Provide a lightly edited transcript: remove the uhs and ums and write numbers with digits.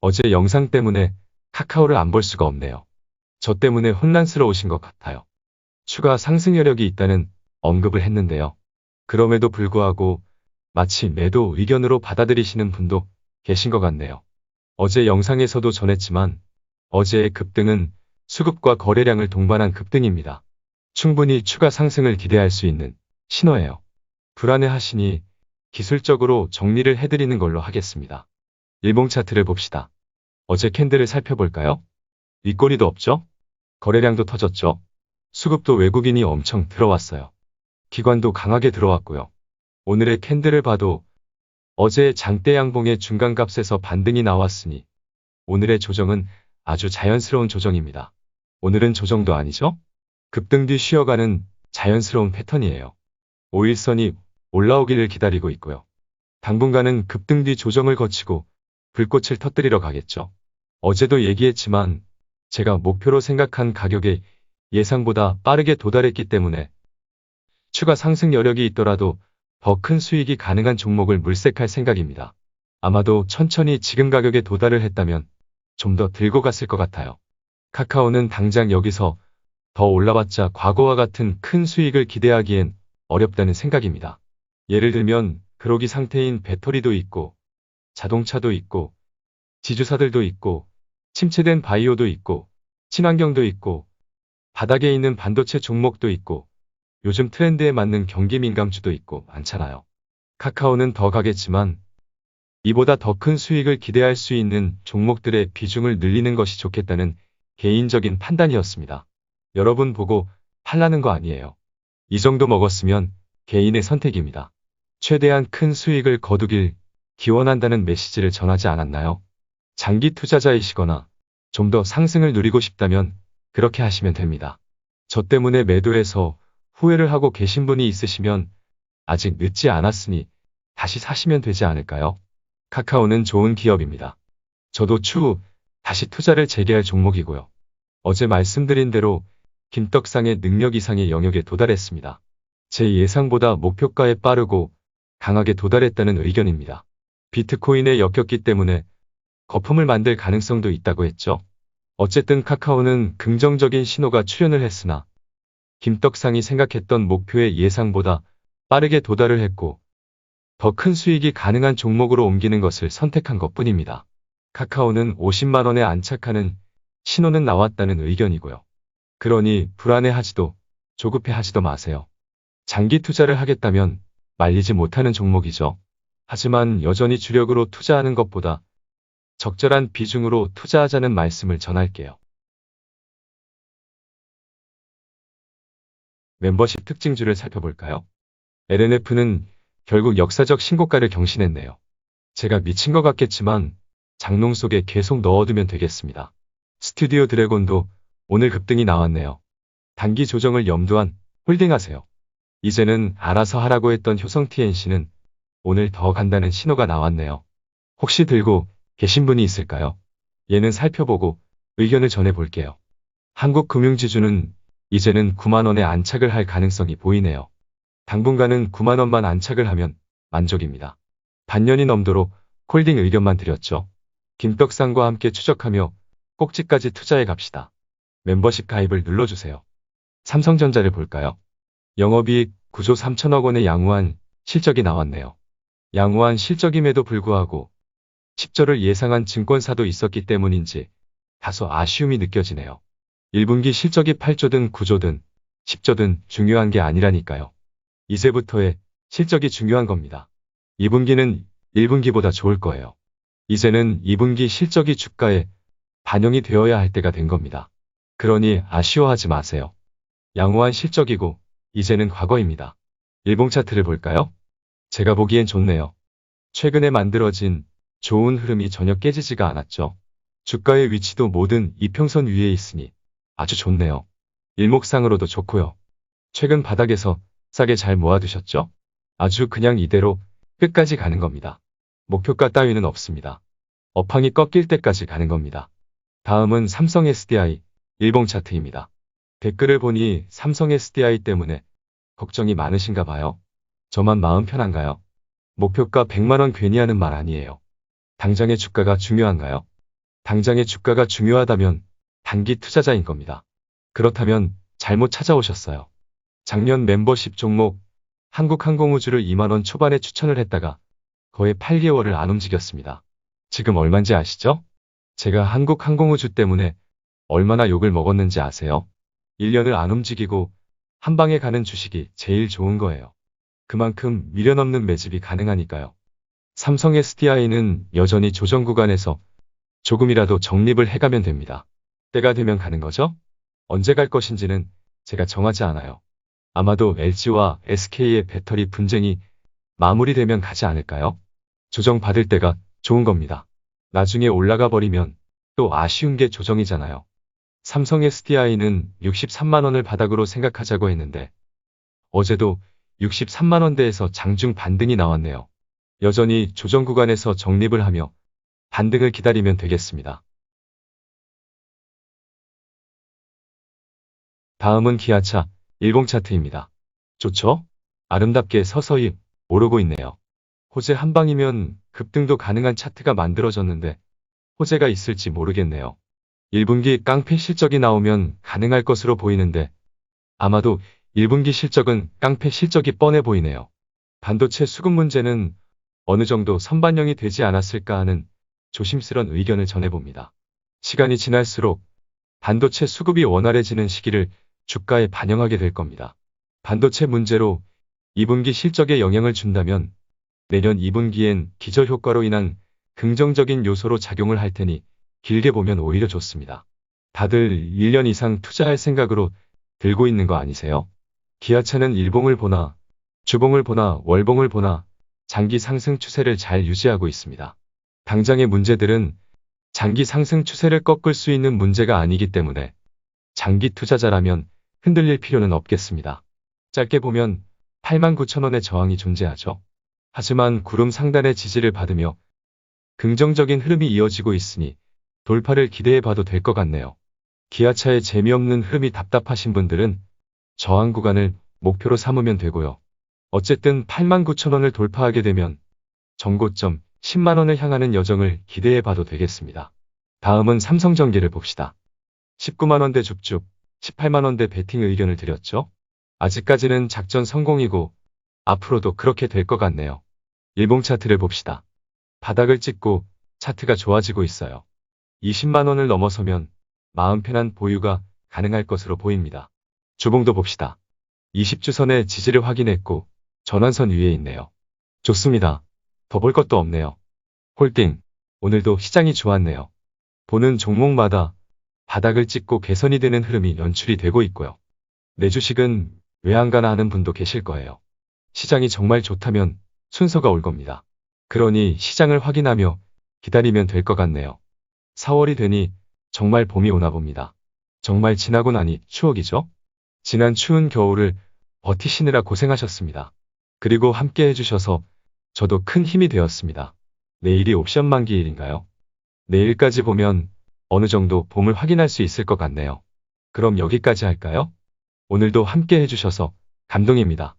어제 영상 때문에 카카오를 안 볼 수가 없네요. 저 때문에 혼란스러우신 것 같아요. 추가 상승 여력이 있다는 언급을 했는데요. 그럼에도 불구하고 마치 매도 의견으로 받아들이시는 분도 계신 것 같네요. 어제 영상에서도 전했지만 어제의 급등은 수급과 거래량을 동반한 급등입니다. 충분히 추가 상승을 기대할 수 있는 신호예요. 불안해하시니 기술적으로 정리를 해드리는 걸로 하겠습니다. 일봉 차트를 봅시다. 어제 캔들을 살펴볼까요? 윗꼬리도 없죠? 거래량도 터졌죠? 수급도 외국인이 엄청 들어왔어요. 기관도 강하게 들어왔고요. 오늘의 캔들을 봐도 어제의 장대 양봉의 중간값에서 반등이 나왔으니 오늘의 조정은 아주 자연스러운 조정입니다. 오늘은 조정도 아니죠? 급등 뒤 쉬어가는 자연스러운 패턴이에요. 5일선이 올라오기를 기다리고 있고요. 당분간은 급등 뒤 조정을 거치고 불꽃을 터뜨리러 가겠죠. 어제도 얘기했지만 제가 목표로 생각한 가격에 예상보다 빠르게 도달했기 때문에 추가 상승 여력이 있더라도 더 큰 수익이 가능한 종목을 물색할 생각입니다. 아마도 천천히 지금 가격에 도달을 했다면 좀 더 들고 갔을 것 같아요. 카카오는 당장 여기서 더 올라봤자 과거와 같은 큰 수익을 기대하기엔 어렵다는 생각입니다. 예를 들면 그러기 상태인 배터리도 있고 자동차도 있고 지주사들도 있고 침체된 바이오도 있고 친환경도 있고 바닥에 있는 반도체 종목도 있고 요즘 트렌드에 맞는 경기 민감주도 있고 많잖아요. 카카오는 더 가겠지만 이보다 더 큰 수익을 기대할 수 있는 종목들의 비중을 늘리는 것이 좋겠다는 개인적인 판단이었습니다. 여러분 보고 팔라는 거 아니에요. 이 정도 먹었으면 개인의 선택입니다. 최대한 큰 수익을 거두길 기원한다는 메시지를 전하지 않았나요? 장기 투자자이시거나 좀 더 상승을 누리고 싶다면 그렇게 하시면 됩니다. 저 때문에 매도해서 후회를 하고 계신 분이 있으시면 아직 늦지 않았으니 다시 사시면 되지 않을까요? 카카오는 좋은 기업입니다. 저도 추후 다시 투자를 재개할 종목이고요. 어제 말씀드린 대로 김떡상의 능력 이상의 영역에 도달했습니다. 제 예상보다 목표가에 빠르고 강하게 도달했다는 의견입니다. 비트코인에 엮였기 때문에 거품을 만들 가능성도 있다고 했죠. 어쨌든 카카오는 긍정적인 신호가 출현을 했으나 김떡상이 생각했던 목표의 예상보다 빠르게 도달을 했고 더 큰 수익이 가능한 종목으로 옮기는 것을 선택한 것뿐입니다. 카카오는 50만 원에 안착하는 신호는 나왔다는 의견이고요. 그러니 불안해하지도 조급해하지도 마세요. 장기 투자를 하겠다면 말리지 못하는 종목이죠. 하지만 여전히 주력으로 투자하는 것보다 적절한 비중으로 투자하자는 말씀을 전할게요. 멤버십 특징주를 살펴볼까요? LNF는 결국 역사적 신고가를 경신했네요. 제가 미친 것 같겠지만 장롱 속에 계속 넣어두면 되겠습니다. 스튜디오 드래곤도 오늘 급등이 나왔네요. 단기 조정을 염두한 홀딩하세요. 이제는 알아서 하라고 했던 효성 TNC는 오늘 더 간다는 신호가 나왔네요. 혹시 들고 계신 분이 있을까요? 얘는 살펴보고 의견을 전해볼게요. 한국금융지주는 이제는 9만 원에 안착을 할 가능성이 보이네요. 당분간은 9만 원만 안착을 하면 만족입니다. 반년이 넘도록 홀딩 의견만 드렸죠. 김떡상과 함께 추적하며 꼭지까지 투자해 갑시다. 멤버십 가입을 눌러주세요. 삼성전자를 볼까요? 영업이익 9조 3천억 원의 양호한 실적이 나왔네요. 양호한 실적임에도 불구하고 10조를 예상한 증권사도 있었기 때문인지 다소 아쉬움이 느껴지네요. 1분기 실적이 8조든 9조든 10조든 중요한 게 아니라니까요. 이제부터의 실적이 중요한 겁니다. 2분기는 1분기보다 좋을 거예요. 이제는 2분기 실적이 주가에 반영이 되어야 할 때가 된 겁니다. 그러니 아쉬워하지 마세요. 양호한 실적이고 이제는 과거입니다. 일봉 차트를 볼까요? 제가 보기엔 좋네요. 최근에 만들어진 좋은 흐름이 전혀 깨지지가 않았죠. 주가의 위치도 모든 이평선 위에 있으니 아주 좋네요. 일목상으로도 좋고요. 최근 바닥에서 싸게 잘 모아두셨죠? 아주 그냥 이대로 끝까지 가는 겁니다. 목표가 따위는 없습니다. 업황이 꺾일 때까지 가는 겁니다. 다음은 삼성 SDI 일봉 차트입니다. 댓글을 보니 삼성 SDI 때문에 걱정이 많으신가 봐요. 저만 마음 편한가요? 목표가 100만 원 괜히 하는 말 아니에요. 당장의 주가가 중요한가요? 당장의 주가가 중요하다면 단기 투자자인 겁니다. 그렇다면 잘못 찾아오셨어요. 작년 멤버십 종목 한국항공우주를 2만 원 초반에 추천을 했다가 거의 8개월을 안 움직였습니다. 지금 얼마인지 아시죠? 제가 한국항공우주 때문에 얼마나 욕을 먹었는지 아세요? 1년을 안 움직이고 한 방에 가는 주식이 제일 좋은 거예요. 그만큼 미련 없는 매집이 가능하니까요. 삼성 SDI는 여전히 조정 구간에서 조금이라도 적립을 해가면 됩니다. 때가 되면 가는 거죠? 언제 갈 것인지는 제가 정하지 않아요. 아마도 LG와 SK의 배터리 분쟁이 마무리되면 가지 않을까요? 조정받을 때가 좋은 겁니다. 나중에 올라가 버리면 또 아쉬운 게 조정이잖아요. 삼성 SDI는 63만 원을 바닥으로 생각하자고 했는데 어제도 63만 원대에서 장중 반등이 나왔네요. 여전히 조정 구간에서 적립을 하며 반등을 기다리면 되겠습니다. 다음은 기아차, 일봉 차트입니다. 좋죠? 아름답게 서서히 오르고 있네요. 호재 한 방이면 급등도 가능한 차트가 만들어졌는데 호재가 있을지 모르겠네요. 1분기 깡패 실적이 나오면 가능할 것으로 보이는데 아마도 1분기 실적은 깡패 실적이 뻔해 보이네요. 반도체 수급 문제는 어느 정도 선반영이 되지 않았을까 하는 조심스런 의견을 전해봅니다. 시간이 지날수록 반도체 수급이 원활해지는 시기를 주가에 반영하게 될 겁니다. 반도체 문제로 2분기 실적에 영향을 준다면 내년 2분기엔 기저효과로 인한 긍정적인 요소로 작용을 할 테니 길게 보면 오히려 좋습니다. 다들 1년 이상 투자할 생각으로 들고 있는 거 아니세요? 기아차는 일봉을 보나 주봉을 보나 월봉을 보나 장기 상승 추세를 잘 유지하고 있습니다. 당장의 문제들은 장기 상승 추세를 꺾을 수 있는 문제가 아니기 때문에 장기 투자자라면 흔들릴 필요는 없겠습니다. 짧게 보면 89,000원의 저항이 존재하죠. 하지만 구름 상단의 지지를 받으며 긍정적인 흐름이 이어지고 있으니 돌파를 기대해 봐도 될 것 같네요. 기아차의 재미없는 흐름이 답답하신 분들은 저항 구간을 목표로 삼으면 되고요. 어쨌든 89,000원을 돌파하게 되면 정고점 10만원을 향하는 여정을 기대해 봐도 되겠습니다. 다음은 삼성전기를 봅시다. 19만원대 줍줍, 18만원대 베팅 의견을 드렸죠? 아직까지는 작전 성공이고 앞으로도 그렇게 될 것 같네요. 일봉 차트를 봅시다. 바닥을 찍고 차트가 좋아지고 있어요. 20만원을 넘어서면 마음 편한 보유가 가능할 것으로 보입니다. 주봉도 봅시다. 20주선의 지지를 확인했고 전환선 위에 있네요. 좋습니다. 더 볼 것도 없네요. 홀딩. 오늘도 시장이 좋았네요. 보는 종목마다 바닥을 찍고 개선이 되는 흐름이 연출이 되고 있고요. 내 주식은 왜 안 가나 하는 분도 계실 거예요. 시장이 정말 좋다면 순서가 올 겁니다. 그러니 시장을 확인하며 기다리면 될 것 같네요. 4월이 되니 정말 봄이 오나 봅니다. 정말 지나고 나니 추억이죠? 지난 추운 겨울을 버티시느라 고생하셨습니다. 그리고 함께 해주셔서 저도 큰 힘이 되었습니다. 내일이 옵션 만기일인가요? 내일까지 보면 어느 정도 봄을 확인할 수 있을 것 같네요. 그럼 여기까지 할까요? 오늘도 함께 해주셔서 감동입니다.